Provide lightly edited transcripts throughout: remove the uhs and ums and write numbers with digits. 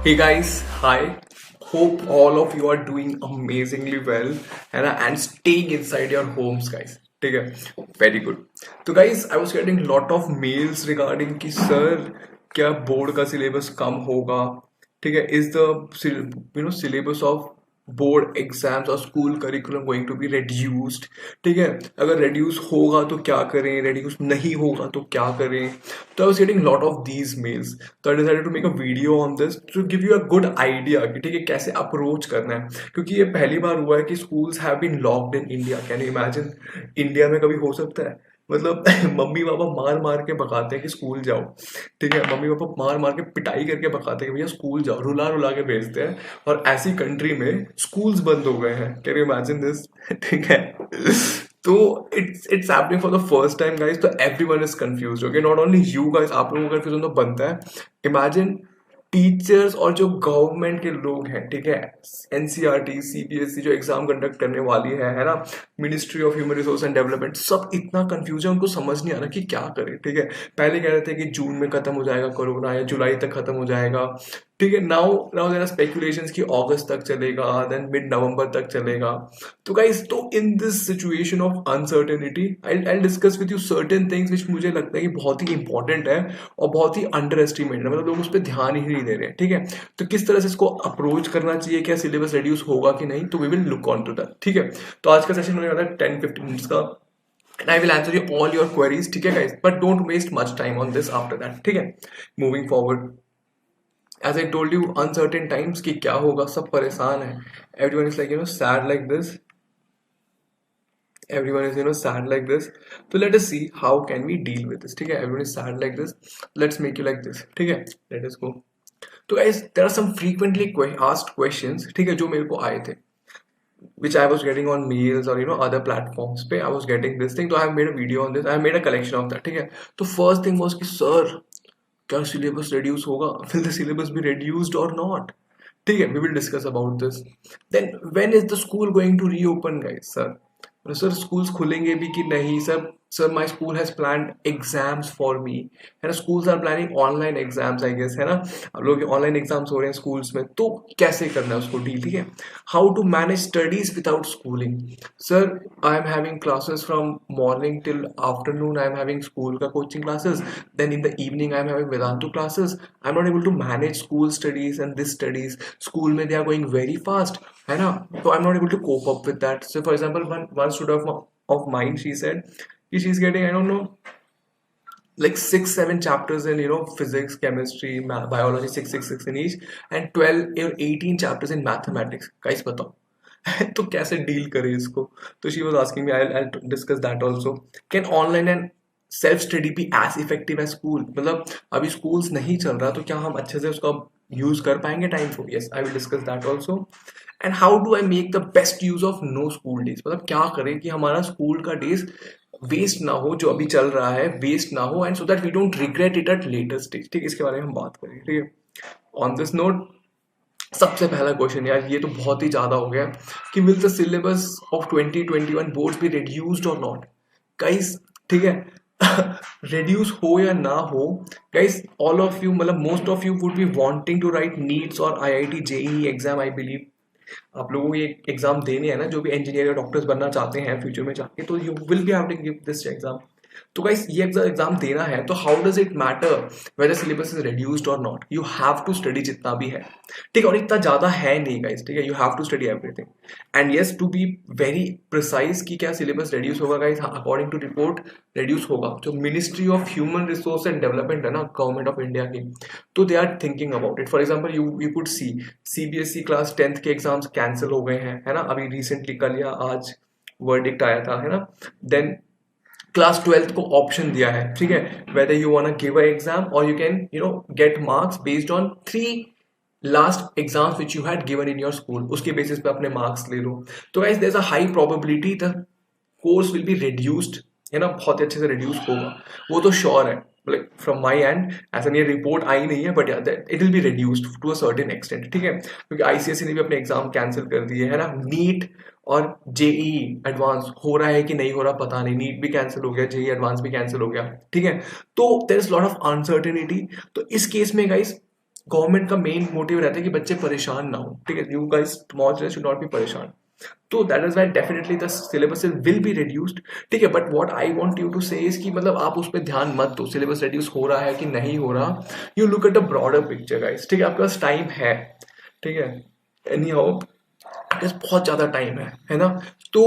Hey guys, hi. Hope all of you are doing amazingly well and staying inside your homes, guys. ठीक है, very good. तो guys, I was getting lot of mails regarding कि sir क्या board का syllabus कम होगा? ठीक है, is the syllabus of board exams और school curriculum going to be reduced? ठीक है, अगर reduce होगा तो क्या करें, reduce नहीं होगा तो क्या करें? तो I was getting lot of these mails. तो I decided to make a video on this to give you a good idea कि ठीक है कैसे अप्रोच करना है, क्योंकि ये पहली बार हुआ है कि schools have been locked in India. Can you imagine? India में कभी हो सकता है? मतलब मम्मी पापा मार मार के भगाते हैं कि स्कूल जाओ। ठीक है, मम्मी पापा मार मार के पिटाई करके भगाते हैं कि भैया स्कूल जाओ, रुला रुला के भेजते हैं। और ऐसी कंट्री में स्कूल्स बंद हो गए हैं। Can you imagine this? ठीक है, तो it's happening for the first time guys. तो everyone is confused. Okay, not only you guys, आप लोगों का कंफ्यूजन तो बनता है। इमेजिन टीचर्स और जो गवर्नमेंट के लोग हैं, ठीक है, एनसीईआरटी सीबीएसई जो एग्जाम कंडक्ट करने वाली है ना, ministry of human resource and development, सब इतना कंफ्यूज है, उनको समझ नहीं आ रहा कि क्या करें। ठीक है, पहले कह रहे थे कि जून में खत्म हो जाएगा कोरोना या जुलाई तक खत्म हो जाएगा। ठीक है, now now there are speculations कि अगस्त तक चलेगा, देन मिड नवंबर तक चलेगा। तो गाइस, तो in this situation of uncertainty I discuss with you certain things which मुझे लगता है कि बहुत ही इंपॉर्टेंट है और बहुत ही अंडर एस्टिमेटेड है, मतलब लोग उस पर ध्यान ही नहीं दे रहे हैं। ठीक है, तो किस तरह से इसको अप्रोच करना चाहिए, क्या सिलेबस रिड्यूस होगा कि नहीं, तो we will look on to that. ठीक है, तो आज का सेशन होने वाला है 10-15 मिनट्स का and I will answer you all your queries. ठीक है guys, but don't waste much time on this after that. ठीक है, moving forward, as I told you, uncertain times कि क्या होगा, सब परेशान है। Everyone is like sad like this. Everyone is sad like this. So let us see how can we deal with this. ठीक है, everyone is sad like this. Let's make you like this. ठीक है, let us go. तो guys, there are some frequently asked questions. ठीक है, जो मेरे को आए थे, which I was getting on mails or other platforms पे I was getting this thing. So I have made a video on this. I have made a collection of that. ठीक है, तो first thing was कि sir क्या syllabus reduce होगा? Will the syllabus be reduced or not? ठीक है, we will discuss about this. Then when is the school going to reopen, guys? Sir schools खुलेंगे भी कि नहीं? Sir my school has planned exams for me, है ना, schools are planning online exams I guess, है ना, अब लोग ऑनलाइन एग्जाम्स हो रहे हैं स्कूल्स में, तो कैसे करना है उसको डील? ठीक है, how to manage studies without schooling? Sir I am having classes from morning till afternoon, I am having school का coaching classes, then in the evening I am having Vedantu classes, I am not able to manage school studies and this studies. School में they are going very fast, है ना, तो I am not able to cope up with that. So for example one student of mine, she said she's getting, I don't know, like 6-7 chapters in physics, chemistry, biology, 6 in each, and 12 or 18 chapters in mathematics. guys बताओ तो कैसे deal करें इसको? तो she was asking me, I'll discuss that also. Can online and self study भी as effective है school? मतलब अभी स्कूल्स नहीं चल रहा, तो क्या हम अच्छे से उसका यूज कर पाएंगे टाइम को? Yes, I will discuss that also. And how do I make the best use of no school days? मतलब क्या करें कि हमारा स्कूल का डेज वेस्ट ना हो, जो अभी चल रहा है वेस्ट ना हो, and so that we don't regret it at later stage. ठीक है, इसके बारे में हम बात करेंगे. ठीक है, ऑन दिस नोट सबसे पहला क्वेश्चन, यार ये तो बहुत ही ज्यादा हो गया, कि will the syllabus of 2021 boards be reduced और नॉट? गाइस, ठीक है, रिड्यूस हो या ना हो, गाइस ऑल ऑफ यू, मतलब most of you would be wanting to write NEETs और IIT JEE exam. I believe आप लोगों को ये एग्जाम देने हैं ना, जो भी इंजीनियर या डॉक्टर्स बनना चाहते हैं फ्यूचर में जाके, तो you will be have to give this exam. तो गाइस ये एग्जाम देना है, तो how does it matter whether syllabus is reduced और not? You have to study जितना भी है. ठीक है, और इतना ज्यादा है नहीं गाइस. ठीक है, you have to study everything. And yes, to be very precise कि क्या सिलेबस रिड्यूस होगा guys? According to report reduce होगा. जो ministry of human resource and development है ना, गवर्नमेंट ऑफ इंडिया की, तो they are thinking about it. For example you could see CBSE class 10th के एग्जाम्स कैंसिल हो गए हैं, है ना, अभी रिसेंटली कल या आज वर्डिक्ट आया था, है ना. देन क्लास 12th को ऑप्शन दिया है, ठीक है, whether you want to give a exam और you can get marks based on 3 last exams which you had given in your school. उसके बेसिस पे अपने मार्क्स ले लो. तो guys there is a high probability the course will be reduced, है ना, बहुत अच्छे से रिड्यूस होगा, वो तो श्योर है. लाइक फ्रॉम माई एंड ऐसा नहीं, रिपोर्ट आई नहीं है, but it will be reduced to a certain extent. ठीक है, क्योंकि आईसीएसई ने भी अपने एग्जाम कैंसिल कर दिए, है ना. नीट और जेई एडवांस हो रहा है कि नहीं हो रहा पता नहीं. नीट भी कैंसिल हो गया, जेई एडवांस भी कैंसिल हो गया. ठीक है, तो there is lot of uncertainty. तो इस केस में गाइस गवर्नमेंट का मेन मोटिव रहता है कि बच्चे परेशान ना हो, ठीक है, you guys small children should not be परेशान। तो that is why definitely the syllabus will be reduced, ठीक है, but what I want you to say is कि मतलब आप उस पर ध्यान मत दो सिलेबस रिड्यूस हो रहा है कि नहीं हो रहा, you look at a broader picture guys, ठीक है, आपके पास टाइम है, ठीक है, एनी हाउ बहुत ज्यादा टाइम है ना। तो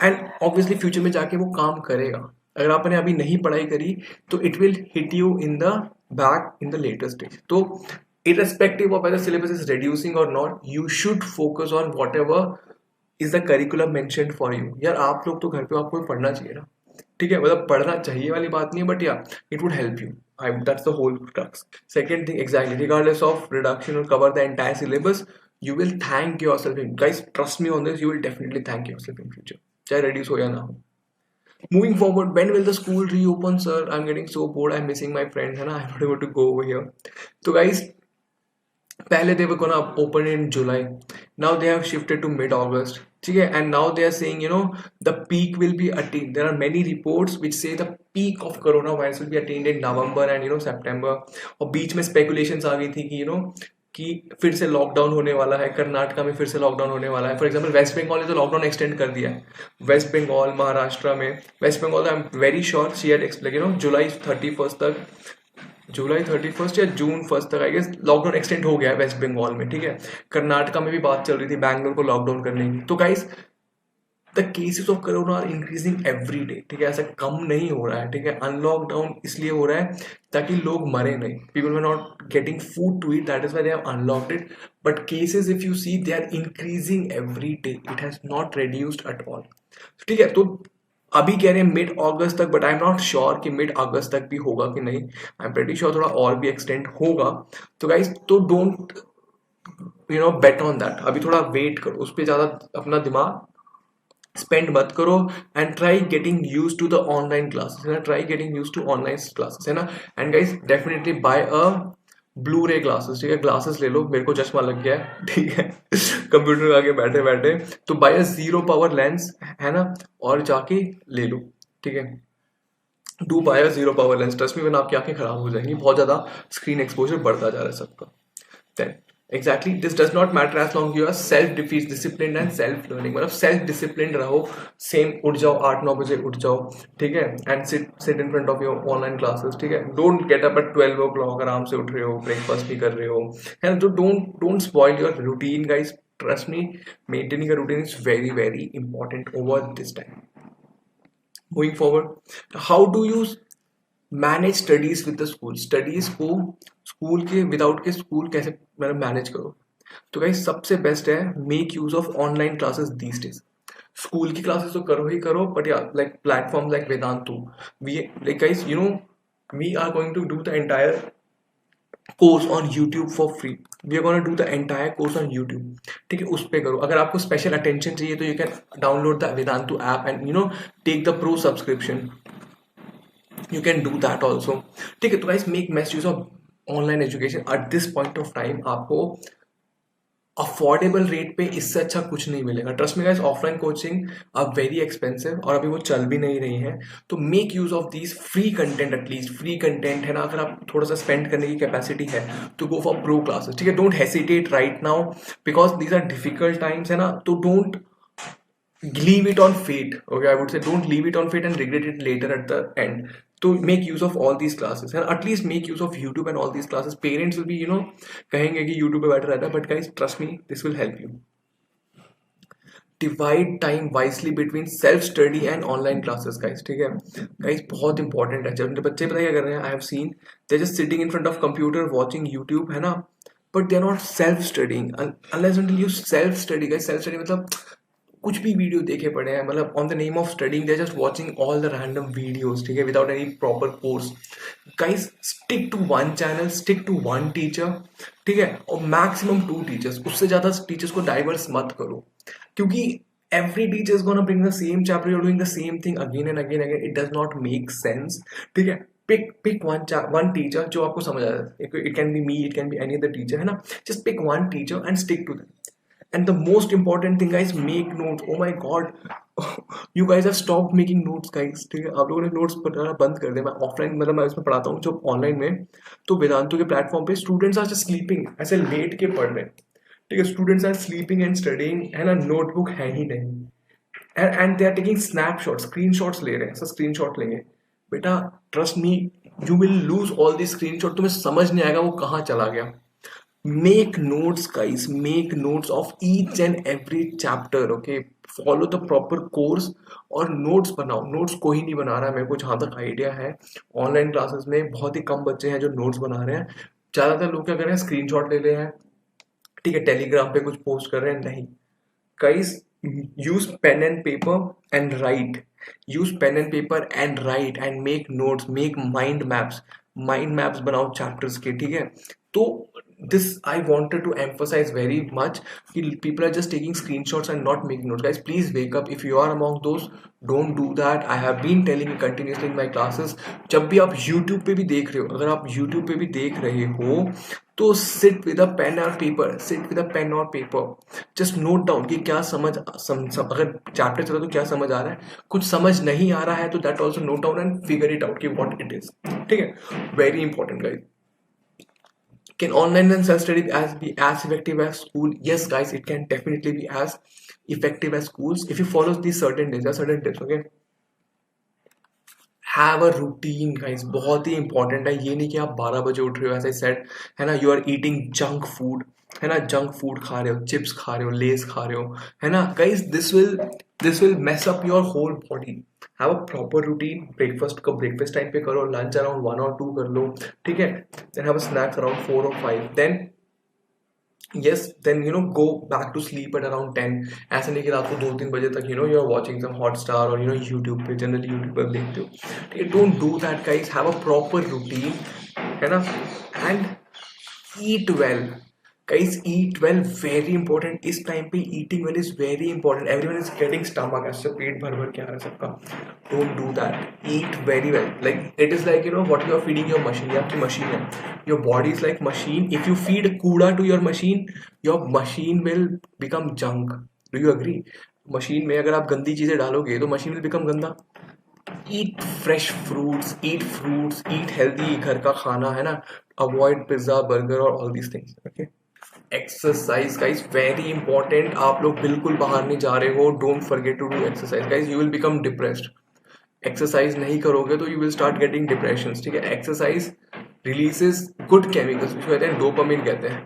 एंड ऑब्वियसली फ्यूचर में जाके वो काम करेगा, अगर आपने अभी नहीं पढ़ाई करी तो it will hit you in the back in the later stage. तो irrespective of whether syllabus is reducing or not, you should focus on whatever is the curriculum mentioned for you। यार आप लोग तो घर पे आपको पढ़ना चाहिए ना, ठीक है, मतलब पढ़ना चाहिए वाली बात नहीं है, बट या it would help you, I that's the whole crux। Second thing, exactly, regardless of reduction or cover the entire syllabus, you will thank yourself in, guys, trust me on this, you will definitely thank yourself in future, चाहे reduce हो या ना हो। Moving forward, when will the school reopen, sir? I'm getting so bored, I'm missing my friends, है ना, I'm not able to go over here। तो guys, पहले they were gonna open in July, now they have shifted to mid August, ठीक है, and now they are saying, you know, the peak will be attained, there are many reports which say the peak of coronavirus will be attained in November and, you know, September। और बीच में speculations आ गई थी कि, you know, कि फिर से lockdown होने वाला है, कर्नाटका में फिर से लॉकडाउन होने वाला है, फॉर एग्जांपल वेस्ट बंगाल ने तो लॉकडाउन एक्सटेंड कर दिया है, वेस्ट बंगाल, महाराष्ट्र में, West Bengal I am very sure she had explain, you know, जुलाई 31 तक, जुलाई 31 या जून 1 तक आई गेस लॉकडाउन एक्सटेंड हो गया है वेस्ट बंगाल में, ठीक है, कर्नाटका में भी बात चल रही थी बैंगलोर को लॉकडाउन करने की। तो guys the cases of corona are increasing every day, ठीक है, ऐसा कम नहीं हो रहा है, ठीक है, अनलॉकडाउन इसलिए हो रहा है ताकि लोग मरे नहीं, people were not getting food to eat, that is why they have unlocked it, but cases if you see they are increasing every day, it has not reduced at all, ठीक है। तो अभी कह रहे हैं मिड अगस्त तक, but I am not sure कि mid अगस्त तक भी होगा कि नहीं, आई एम प्रेटी श्योर थोड़ा और भी एक्सटेंड होगा। तो गाइस, तो don't, you know, bet on that, अभी थोड़ा वेट करो, उस पर ज्यादा अपना दिमाग स्पेंड मत करो, and try getting used to the online classes, है ना, try getting used to online classes, है ना। And guys definitely buy a blue ray glasses, ठीक है, ग्लासेस ले लो, मेरे को चश्मा लग गया है, ठीक है, कंप्यूटर आगे बैठे बैठे, तो buy a zero power lens, है ना, और जाके ले लो, ठीक है, do buy a zero power lens, trust me, वरना आपकी आंखें खराब हो जाएंगी, बहुत ज्यादा स्क्रीन एक्सपोजर बढ़ता जा रहा है सबका। then exactly this does not matter as long you are self disciplined and self learning, मतलब self disciplined रहो, सेम उठ जाओ 8-9 बजे उठ जाओ, ठीक है, and sit in front of your online classes, ठीक है, don't get up at 12 o'clock, आराम से उठ रहे हो, ब्रेकफास्ट भी कर रहे हो, है ना, तो don't spoil your routine guys, trust me, maintaining a routine is very very important over this time। Moving forward, how do you manage studies with the school, studies को स्कूल के विदाउट के स्कूल कैसे मतलब manage करो। तो guys सबसे best है make use of online classes these days. School की क्लासेस तो करो ही करो, बट या like platform like Vedantu, we like guys you know we are going to do the entire course on YouTube for free, we are gonna do the entire course on YouTube, ठीक है, उस पे करो। अगर आपको स्पेशल अटेंशन चाहिए तो you can download the Vedantu app and you know take the pro subscription, you can do that also, ठीक है। तो guys make best use of online education at this point of time, आपको affordable rate पे इससे अच्छा कुछ नहीं मिलेगा, trust me guys, offline coaching are very expensive और अभी वो चल भी नहीं रही है, तो make use of these free content, at least free content, है ना, अगर आप थोड़ा सा स्पेंड करने की कैपेसिटी है तो गो फॉर प्रो क्लासेस, ठीक है, don't hesitate right now because these are difficult times, है ना, तो don't leave it on fate, okay, I would say don't leave it on fate and regret it later at the end, to make use of all these classes and at least make use of YouTube and all these classes। parents will be, you know, कहेंगे कि YouTube पे बैठा रहता है, but guys trust me, this will help you। Divide time wisely between self study and online classes guys, ठीक है, guys बहुत important है। जब मेरे बच्चे पता क्या कर रहे हैं, I have seen they just sitting in front of computer watching YouTube, है ना, but they are not self studying, unless until you self study. Guys self study मतलब कुछ भी वीडियो देखे पड़े हैं, मतलब on the name of studying they are just watching all the random videos, ठीक है, without any proper course. Guys stick to one channel, stick to one teacher, ठीक है, और मैक्सिमम 2 टीचर्स, उससे ज्यादा टीचर्स को डाइवर्स मत करो, क्योंकि every teacher is gonna bring the same chapter, you're doing the same thing again and again, it does not make sense, ठीक है। pick one teacher जो आपको समझ आ जाए, it can be me, it can be any other teacher, है ना, just pick one teacher and stick to them। And the most important thing guys, make notes. Oh my god, you guys have stopped making notes guys, ठीक है, आप लोगों ने notes बनाना बंद कर दिया. मैं ऑफलाइन मतलब मैं इसमें पढ़ाता हूँ जो ऑनलाइन में, तो वेदांतु के प्लेटफॉर्म पे स्टूडेंट्स आर जस्ट स्लीपिंग, ऐसे लेट के पढ़ रहे हैं, ठीक है, students are sleeping and studying, है ना, नोटबुक है ही नहीं, and they are taking snapshot, screenshots ले रहे हैं, सर स्क्रीनशॉट लेंगे, बेटा trust me, you will lose all the screenshot, तुम्हें समझ नहीं आएगा वो कहाँ चला गया. Make notes guys, make notes of each and every chapter, okay, follow the proper course और notes बनाओ. notes कोई नहीं बना रहा है, मेरे को जहाँ तक आइडिया है ऑनलाइन क्लासेस में बहुत ही कम बच्चे हैं जो notes बना रहे हैं. ज़्यादातर लोग क्या कर रहे हैं, स्क्रीनशॉट ले रहे हैं, ठीक है, टेलीग्राम पे कुछ पोस्ट कर रहे हैं. नहीं guys, use pen and paper and write, use pen and paper and write and make notes, make mind maps बनाओ chapters के, ठीक है. तो this I wanted to emphasize very much कि people are just taking screenshots and not making notes. Guys, please wake up. If you are among those, don't do that. I have been telling you continuously in my classes. जब भी आप YouTube पे भी देख रहे हो, अगर आप YouTube पे भी देख रहे हो तो sit with a pen or paper, sit with a pen or paper, just note down कि क्या अगर चैप्टर चला तो क्या समझ आ रहा है, कुछ समझ नहीं आ रहा है तो that also note down and figure it out कि what it is, ठीक है. Very important guys. Can online and self-study be as effective as school? Yes guys, it can definitely be as effective as schools if you follow these certain days, certain tips, okay. Have a routine guys, बहुत ही important है. ये नहीं कि आप 12 बजे उठ रहे हो, ऐसे सेट है ना, you are eating junk food, है ना, जंक फूड खा रहे हो, चिप्स खा रहे हो, लेस खा रहे हो, है ना guys, this will mess up your whole body. Have a proper routine. Breakfast को ब्रेकफास्ट टाइम पे करो, लंच अराउंड 1 or 2 कर लो, ठीक है, then have a snacks around 4 or 5, then yes, then go back to sleep at around 10. ऐसा नहीं कि रात को 2-3 बजे तक you are watching some Hotstar or YouTube पे, जनरली YouTube पर देखते हो, ठीक है. Don't do that guys, have a proper routine, है ना, and eat well guys, eat well, very important. इस टाइम पे eating well is very important. Everyone is getting stomach, ऐसे पेट भर भर के आ रहा है सबका. Don't do that. Eat very well. Like it is like what you are feeding your machine. ये आपकी machine है. Your body is like machine. If you feed कूड़ा to your machine will become junk. Do you agree? Machine में अगर आप गंदी चीजें डालोगे तो मशीन will become गंदा. Eat fresh fruits, eat healthy, घर का खाना, है ना, avoid pizza, burger और all these things, okay. Exercise guys, very important. आप लोग बिल्कुल बाहर नहीं जा रहे हो, don't forget to do exercise guys, you will become depressed. Exercise नहीं करोगे तो you will start getting depression, ठीक है. एक्सरसाइज रिलीजेस गुड केमिकल्स, उसको कहते हैं डोपामिन कहते हैं.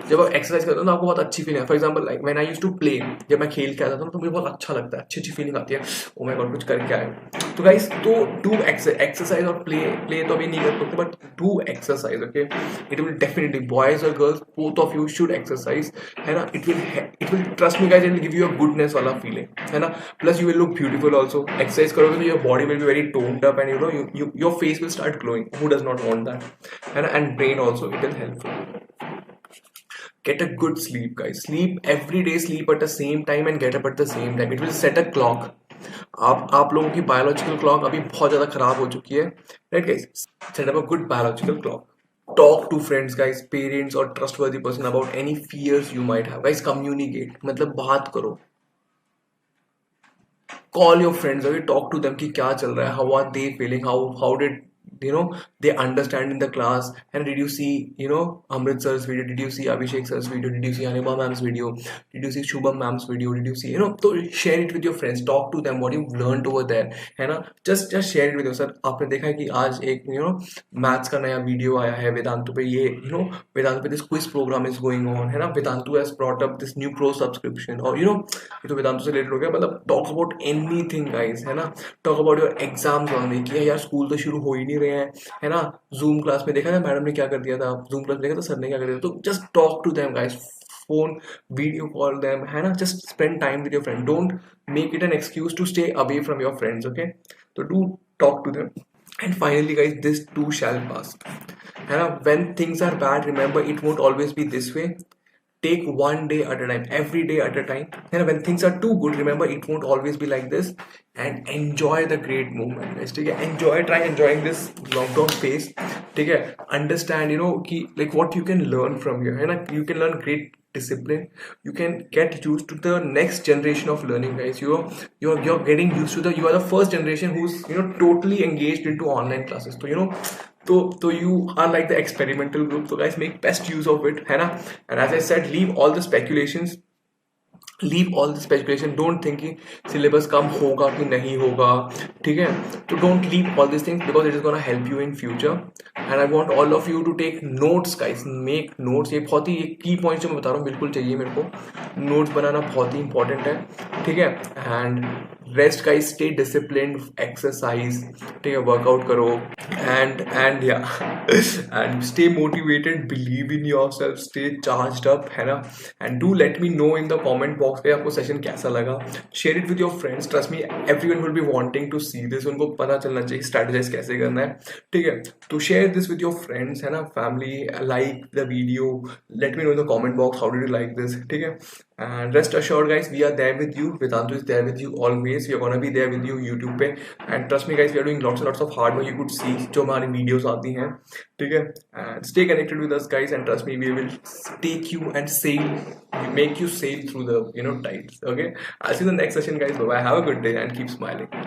जब आप एक्सरसाइज करते हो ना आपको बहुत अच्छी फीलिंग है. For example like when I used to play, जब मैं खेल के आता था तो मुझे बहुत अच्छा लगता है, अच्छी फीलिंग आती है, ओ माय गॉड कुछ करके आए. तो गाइस, तो डू एक्सरसाइज और प्ले तो अभी नहीं कर सकते, but do exercise, okay. It will definitely, boys और girls both of you should exercise, है ना. It will trust me guys, it will give you a goodness वाला फीलिंग, है ना. Plus you will look beautiful also. Exercise करोगे तो your body will be very toned up and your face will start glowing. Who does not want that, है ना. And brain also, it will helpful. Get a good sleep guys, sleep every day, sleep at the same time and get up at the same time. It will set a clock. आप लोगों की biological clock अभी बहुत ज़्यादा खराब हो चुकी है, right guys. Set up a good biological clock. Talk to friends guys, parents और trustworthy person about any fears you might have guys. Communicate, मतलब बात करो. कॉल योर फ्रेंड्स, अभी टॉक टू देम कि क्या चल रहा है, how are they feeling, how did they understand in the class. And did you see Amrit sir's video, did you see Abhishek sir's video, did you see Anima ma'am's video, did you see Shubham ma'am's video, did you see तो share it with your friends, talk to them what you've learned over there, है ना. just share it with your sir. आपने देखा है कि आज एक maths का नया वीडियो आया है वेदांतु पे. ये वेदांतु पे this quiz program is going on, है ना. Vedantu has brought up this new pro subscription, और ये तो वेदांतु से रिलेटेड हो गया. मतलब टॉक अबाउट एनीथिंग गाइस, है ना. Talk about your exams only, कि यार स्कूल तो शुरू हो ही नहीं रहे हैं, है ना. जूम क्लास में देखा था मैडम ने क्या कर दिया था, जूम क्लास में देखा था सर ने क्या कर दिया था. तो just talk to them guys, phone video call them, है ना. Just spend time with your friend, don't make it an excuse to stay away from your friends, okay. तो do talk to them. And finally guys, this too shall pass, है ना. When things are bad, remember it won't always be this way. Take one day at a time, every day at a time. And when things are too good, remember it won't always be like this. And enjoy the great moment guys, ठीक है. Try enjoying this lockdown phase, ठीक है. Understand कि like what you can learn from here, है ना. You can learn great discipline, you can get used to the next generation of learning, guys. You're getting used to the, you are the first generation who's, you know, totally engaged into online classes. So, you know, so you are like the experimental group. So guys, make best use of it, है ना? And as I said, leave all the speculations, leave all the speculation, don't think कि syllabus कम होगा कि नहीं होगा, ठीक है? तो don't leave all this things because it is gonna help you in future. And I want all of you to take notes guys, make notes. ये बहुत ही की पॉइंट्स जो मैं बता रहा हूँ बिल्कुल चाहिए मेरे को, नोट्स बनाना बहुत ही इंपॉर्टेंट है, ठीक है? And rest guys, stay discipline, exercise, ठीक है, वर्कआउट करो, and yeah and stay motivated, believe in yourself, stay charged up, है ना? And do let me know in the comment box पे आपको सेशन कैसा लगा। Share it with your friends, trust me everyone will be wanting to see this, उनको पता चलना चाहिए स्ट्रेटेजाइज कैसे करना है, ठीक है? तो share this with your friends, है ना, family, like the video, late me know in the comment box how did you like this, ठीक है? And rest assured guys, we are there with you. Vedantu is there with you always. We are gonna be there with you YouTube पे, and trust me guys, we are doing lots and lots of hard work. You could see जो हमारी videos आती हैं, ठीक है? And stay connected with us guys, and trust me, we will take you and sail, make you sail through the, you know, tides. Okay, I'll see you in the next session guys. Bye bye, have a good day and keep smiling.